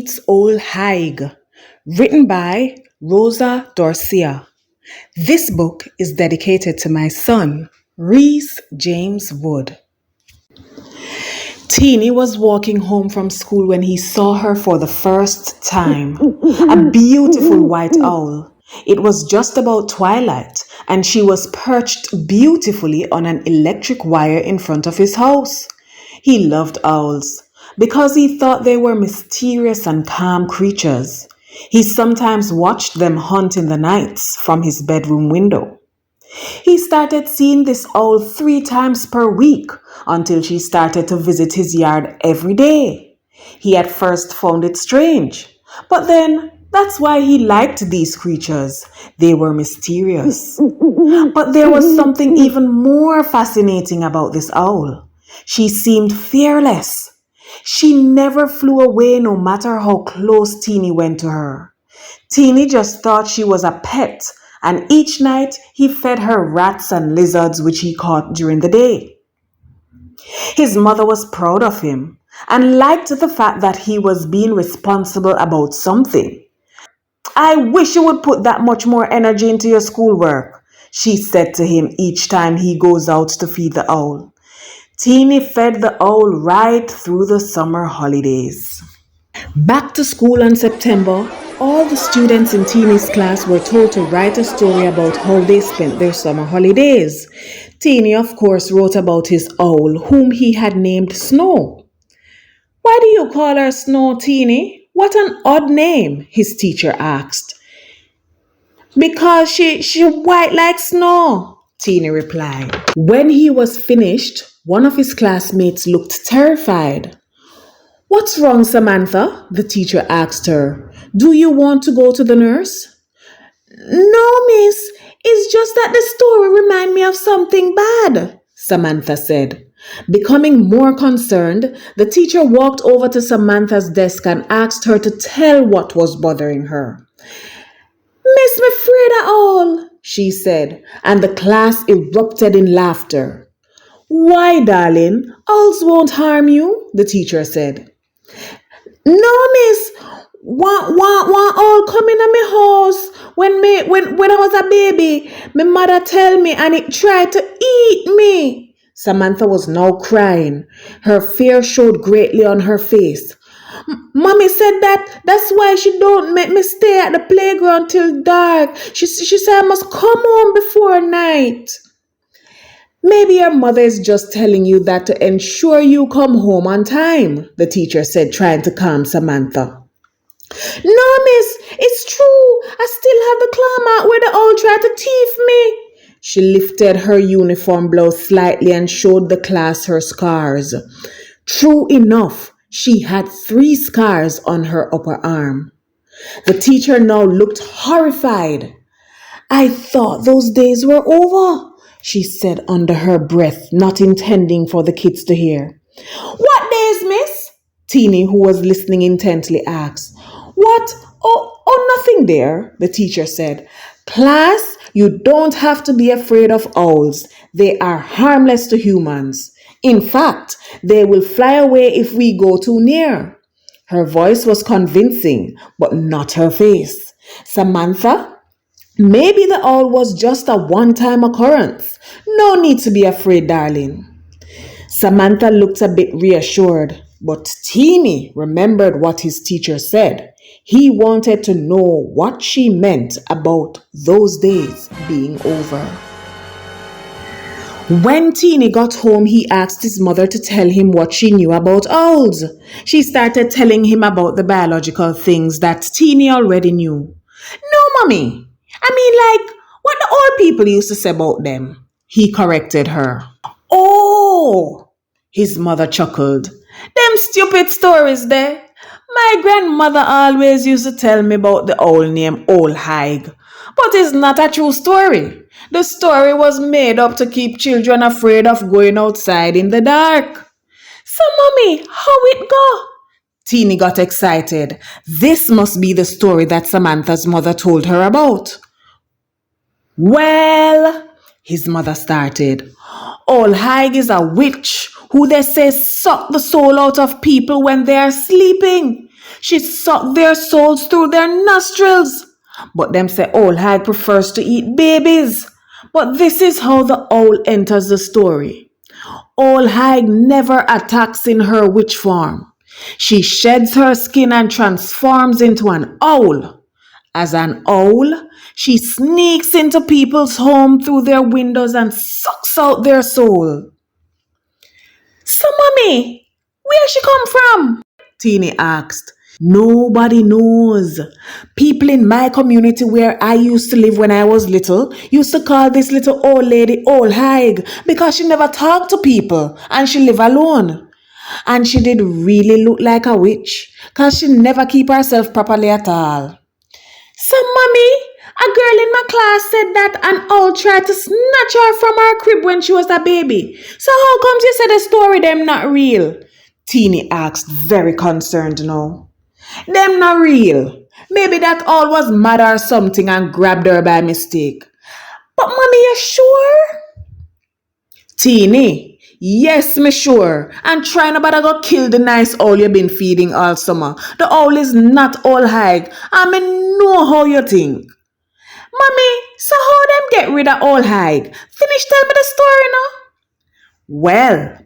meets Ole Higue, written by Rosa Dorcia. This book is dedicated to my son, Reese James Wood. Teenie was walking home from school when he saw her for the first time. A beautiful white owl. It was just about twilight, and she was perched beautifully on an electric wire in front of his house. He loved owls because he thought they were mysterious and calm creatures. He sometimes watched them hunt in the nights from his bedroom window. He started seeing this owl 3 times per week until she started to visit his yard every day. He at first found it strange, but then that's why he liked these creatures. They were mysterious. But there was something even more fascinating about this owl. She seemed fearless. She never flew away no matter how close Teenie went to her. Teenie just thought she was a pet, and each night he fed her rats and lizards which he caught during the day. His mother was proud of him and liked the fact that he was being responsible about something. "I wish you would put that much more energy into your schoolwork," she said to him each time he goes out to feed the owl. Teenie fed the owl right through the summer holidays. Back to school in September, all the students in Teenie's class were told to write a story about how they spent their summer holidays. Teenie, of course, wrote about his owl, whom he had named Snow. "Why do you call her Snow, Teenie? What an odd name," his teacher asked. "Because she white like snow," Teenie replied. When he was finished, one of his classmates looked terrified. "What's wrong, Samantha?" the teacher asked her. "Do you want to go to the nurse?" "No, miss. It's just that the story reminds me of something bad," Samantha said. Becoming more concerned, the teacher walked over to Samantha's desk and asked her to tell what was bothering her. "Miss, me afraid of all," she said, and the class erupted in laughter. "Why, darling? Owls won't harm you," the teacher said. "No, miss. One owl come in my house when I was a baby. My mother tell me and it tried to eat me." Samantha was now crying. Her fear showed greatly on her face. "Mommy said that's why she don't make me stay at the playground till dark. She said I must come home before night." "Maybe your mother is just telling you that to ensure you come home on time," the teacher said, trying to calm Samantha. "No, miss, it's true. I still have the claw mark where the owl tried to thief me." She lifted her uniform blouse slightly and showed the class her scars. True enough, she had 3 scars on her upper arm. The teacher now looked horrified. "I thought those days were over," she said under her breath, not intending for the kids to hear. "What days, miss?" Teenie, who was listening intently, asked. "What? Oh, nothing there," the teacher said. "Class, you don't have to be afraid of owls. They are harmless to humans. In fact, they will fly away if we go too near." Her voice was convincing, but not her face. "Samantha, maybe the owl was just a one-time occurrence. No need to be afraid, darling." Samantha looked a bit reassured, but Teenie remembered what his teacher said. He wanted to know what she meant about those days being over. When Teenie got home, he asked his mother to tell him what she knew about owls. She started telling him about the biological things that Teenie already knew. "No, Mommy. I mean, like, what the old people used to say about them," he corrected her. "Oh," his mother chuckled. "Them stupid stories there. My grandmother always used to tell me about the owl named Ole Higue, but it's not a true story. The story was made up to keep children afraid of going outside in the dark." "So, Mommy, how it go?" Teenie got excited. This must be the story that Samantha's mother told her about. "Well," his mother started, "Ole Higue is a witch who they say suck the soul out of people when they are sleeping. She sucked their souls through their nostrils. But them say Ole Higue prefers to eat babies. But this is how the owl enters the story. Ole Higue never attacks in her witch form. She sheds her skin and transforms into an owl. As an owl, she sneaks into people's home through their windows and sucks out their soul. So, mommy, where she come from? Teenie asked. Nobody knows. People in my community where I used to live when I was little used to call this little old lady Ole Higue because she never talked to people and she lived alone. And she did really look like a witch because she never keep herself properly at all. So, mommy, a girl in my class said that an owl tried to snatch her from her crib when she was a baby. So how comes you said the story them not real? Teenie asked, very concerned now. Them not real. Maybe that owl was mad or something and grabbed her by mistake. But mommy, you sure? Teenie, yes, me sure. And try not to go kill the nice owl you been feeding all summer. The owl is not Ole Higue. I mean, know how you think. Mommy, so how them get rid of Ole Higue? Finish tell me the story now. Well,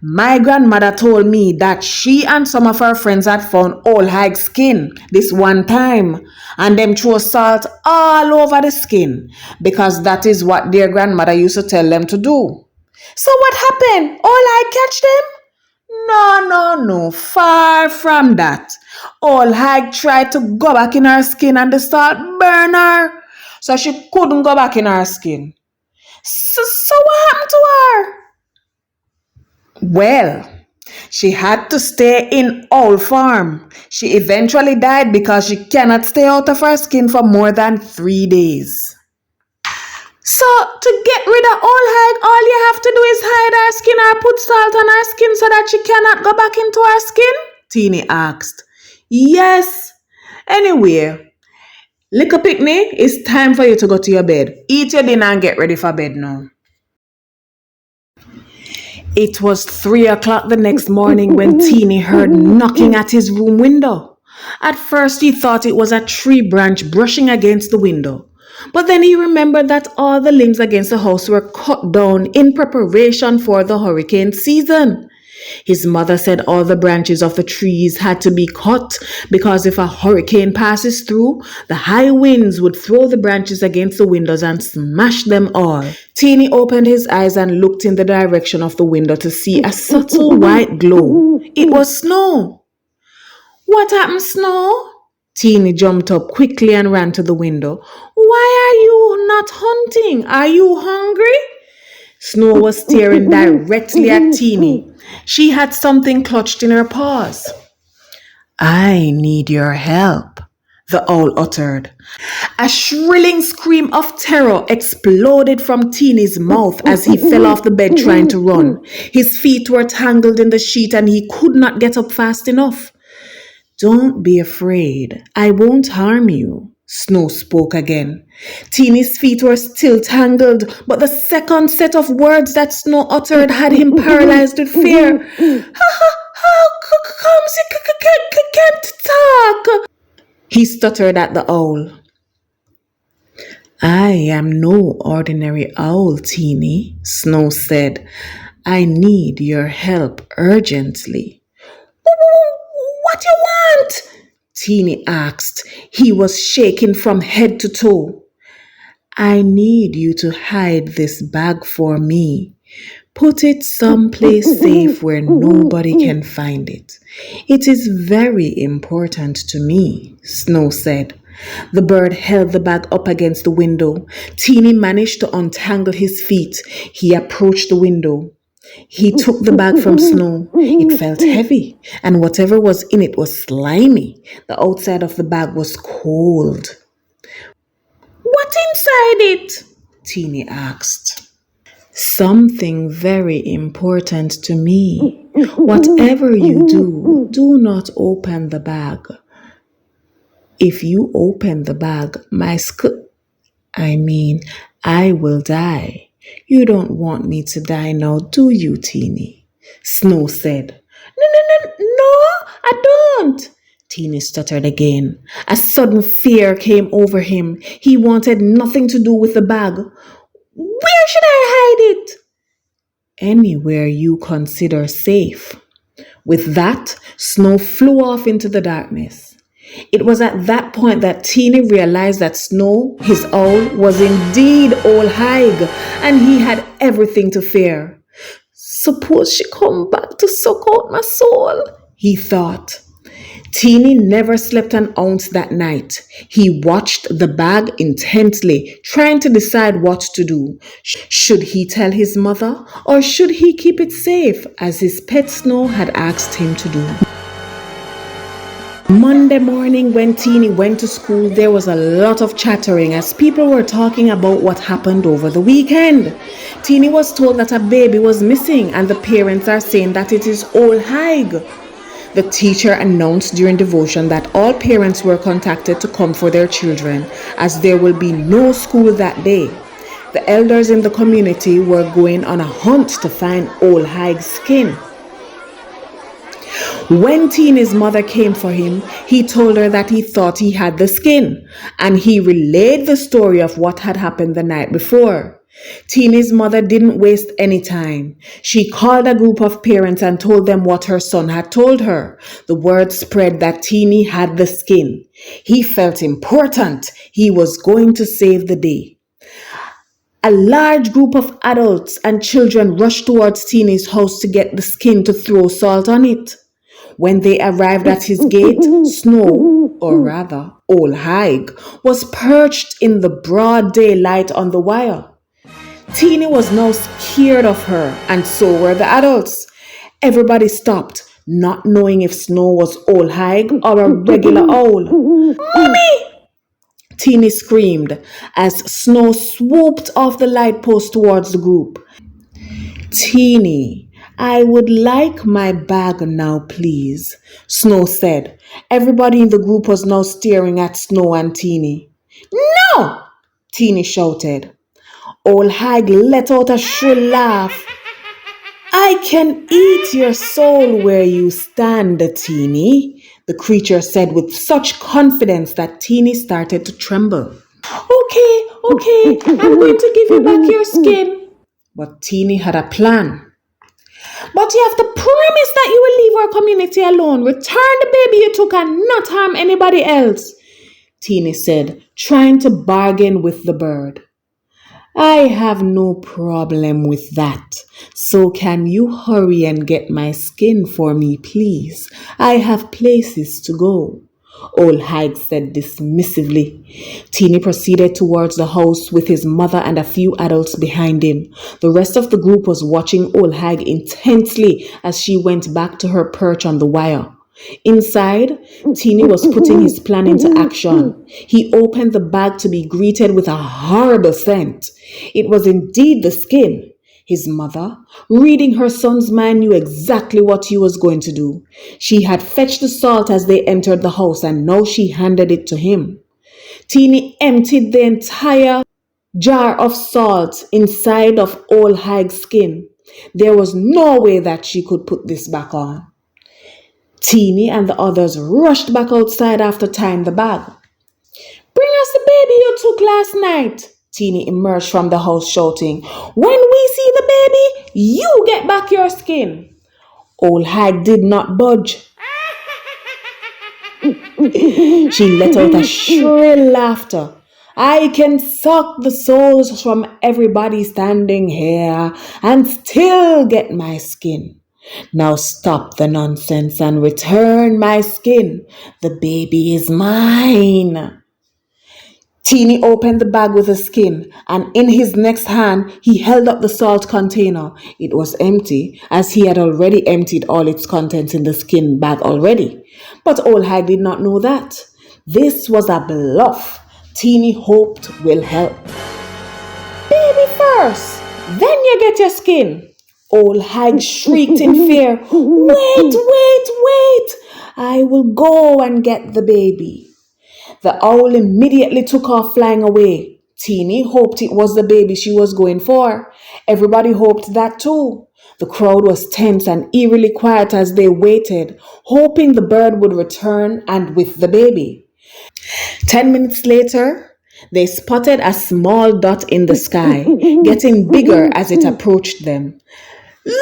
my grandmother told me that she and some of her friends had found Ole Higue's skin this one time and them threw salt all over the skin because that is what their grandmother used to tell them to do. So what happened? Ole Higue catch them? No, far from that. Ole Higue tried to go back in her skin and the salt burned her, so she couldn't go back in her skin. So what happened to her? Well, she had to stay in owl form. She eventually died because she cannot stay out of her skin for more than 3 days. So, to get rid of Ole Higue, all you have to do is hide her skin or put salt on her skin so that she cannot go back into her skin? Teenie asked. Yes. Anyway, little picnic, it's time for you to go to your bed. Eat your dinner and get ready for bed now. It was 3 o'clock the next morning when Teenie heard knocking at his room window. At first he thought it was a tree branch brushing against the window. But then he remembered that all the limbs against the house were cut down in preparation for the hurricane season. His mother said all the branches of the trees had to be cut because if a hurricane passes through, the high winds would throw the branches against the windows and smash them all. Teenie opened his eyes and looked in the direction of the window to see a subtle white glow. It was snow. What happened, Snow? Teenie jumped up quickly and ran to the window. Why are you not hunting? Are you hungry? Snow was staring directly at Teenie. She had something clutched in her paws. I need your help, the owl uttered. A shrilling scream of terror exploded from Teenie's mouth as he fell off the bed trying to run. His feet were tangled in the sheet and he could not get up fast enough. Don't be afraid. I won't harm you, Snow spoke again. Teenie's feet were still tangled, but the second set of words that Snow uttered had him paralyzed with fear. How comes you can't talk? He stuttered at the owl. I am no ordinary owl, Teenie, Snow said. I need your help urgently. What you want? Teenie asked. He was shaking from head to toe. I need you to hide this bag for me. Put it someplace safe where nobody can find it. It is very important to me, Snow said. The bird held the bag up against the window. Teenie managed to untangle his feet. He approached the window. He took the bag from Snow. It felt heavy, and whatever was in it was slimy. The outside of the bag was cold. What inside it? Teenie asked. Something very important to me. Whatever you do, do not open the bag. If you open the bag, I will die. You don't want me to die now, do you, Teenie? Snow said. No, I don't. Teenie stuttered again. A sudden fear came over him. He wanted nothing to do with the bag. Where should I hide it? Anywhere you consider safe. With that, Snow flew off into the darkness. It was at that point that Teenie realized that Snow, his owl, was indeed Ole Higue, and he had everything to fear. Suppose she come back to suck out my soul, he thought. Teenie never slept an ounce that night. He watched the bag intently, trying to decide what to do. Should he tell his mother, or should he keep it safe, as his pet Snow had asked him to do? Monday morning, when Teenie went to school, there was a lot of chattering as people were talking about what happened over the weekend. Teenie was told that a baby was missing, and the parents are saying that it is Ole Higue. The teacher announced during devotion that all parents were contacted to come for their children, as there will be no school that day. The elders in the community were going on a hunt to find Ole Higue's skin. When Teenie's mother came for him, he told her that he thought he had the skin, and he relayed the story of what had happened the night before. Teenie's mother didn't waste any time. She called a group of parents and told them what her son had told her. The word spread that Teenie had the skin. He felt important. He was going to save the day. A large group of adults and children rushed towards Teenie's house to get the skin to throw salt on it. When they arrived at his gate, Snow, or rather Ole Higue, was perched in the broad daylight on the wire. Teenie was now scared of her, and so were the adults. Everybody stopped, not knowing if Snow was Ole Higue or a regular owl. "Mommy!" Teenie screamed as Snow swooped off the light post towards the group. "Teenie, I would like my bag now, please," Snow said. Everybody in the group was now staring at Snow and Teenie. "No!" Teenie shouted. Ole Higue let out a shrill laugh. "I can eat your soul where you stand, Teenie," the creature said with such confidence that Teenie started to tremble. Okay, I'm going to give you back your skin." But Teenie had a plan. "But you have to promise that you will leave our community alone, return the baby you took, and not harm anybody else," Teenie said, trying to bargain with the bird. "I have no problem with that. So can you hurry and get my skin for me, please? I have places to go," Ole Higue said dismissively. Teenie proceeded towards the house with his mother and a few adults behind him. The rest of the group was watching Ole Higue intensely as she went back to her perch on the wire. Inside, Teenie was putting his plan into action. He opened the bag to be greeted with a horrible scent. It was indeed the skin. His mother, reading her son's mind, knew exactly what he was going to do. She had fetched the salt as they entered the house, and now she handed it to him. Teenie emptied the entire jar of salt inside of Ole Higue's skin. There was no way that she could put this back on. Teenie and the others rushed back outside after tying the bag. "Bring us the baby you took last night," Teenie emerged from the house shouting. "When we see the baby, you get back your skin." Ole Higue did not budge. She let out a shrill laughter. "I can suck the souls from everybody standing here and still get my skin. Now stop the nonsense and return my skin. The baby is mine." Teenie opened the bag with the skin, and in his next hand, he held up the salt container. It was empty, as he had already emptied all its contents in the skin bag already. But Ole Higue did not know that. This was a bluff Teenie hoped will help. "Baby first, then you get your skin," Ole Higue shrieked in fear. Wait! I will go and get the baby." The owl immediately took off flying away. Teenie hoped it was the baby she was going for. Everybody hoped that too. The crowd was tense and eerily quiet as they waited, hoping the bird would return and with the baby. 10 minutes later, they spotted a small dot in the sky, getting bigger as it approached them. Look!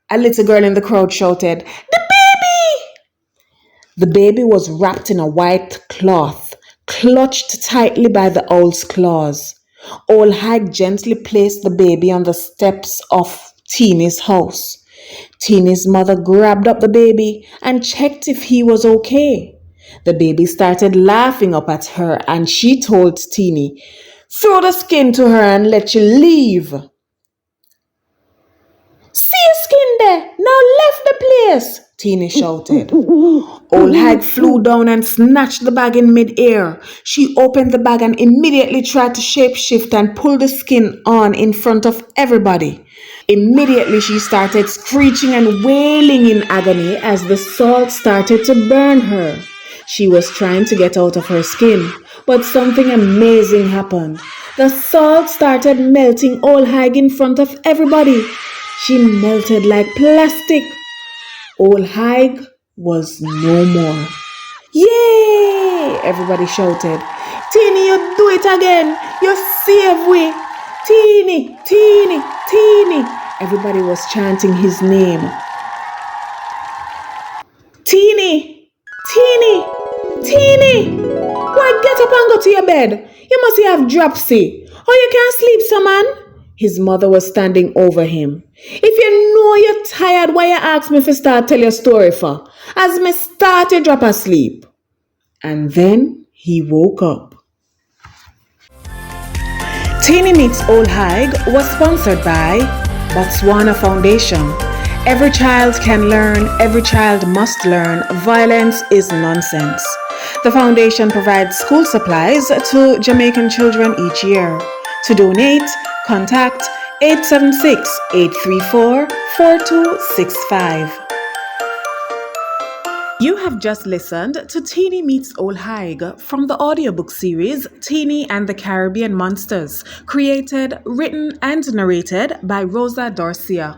A little girl in the crowd shouted, "The baby!" The baby was wrapped in a white cloth, clutched tightly by the owl's claws. Ole Higue gently placed the baby on the steps of Teenie's house. Teenie's mother grabbed up the baby and checked if he was okay. The baby started laughing up at her and she told Teenie, "Throw the skin to her and let you leave." "See your skin there, now left the place," Teenie shouted. Ole Higue flew down and snatched the bag in mid-air. She opened the bag and immediately tried to shapeshift and pull the skin on in front of everybody. Immediately she started screeching and wailing in agony as the salt started to burn her. She was trying to get out of her skin, but something amazing happened. The salt started melting Ole Higue in front of everybody. She melted like plastic. Ole Higue was no more. "Yay!" everybody shouted. "Teenie, you do it again! You save we! Teenie, Teenie, Teenie!" Everybody was chanting his name. "Teenie, Teenie, Teenie! Why, get up and go to your bed. You must have dropsy. Or you can't sleep, so man." His mother was standing over him. "If you know you're tired, why you ask me to start tell your story for? As me start you drop asleep." And then he woke up. Teenie Meets Ole Higue was sponsored by Botswana Foundation. Every child can learn, every child must learn. Violence is nonsense. The foundation provides school supplies to Jamaican children each year. To donate, contact 876-834-4265. You have just listened to Teenie Meets Ole Higue from the audiobook series Teenie and the Caribbean Monsters, created, written, and narrated by Rosa Dorcia.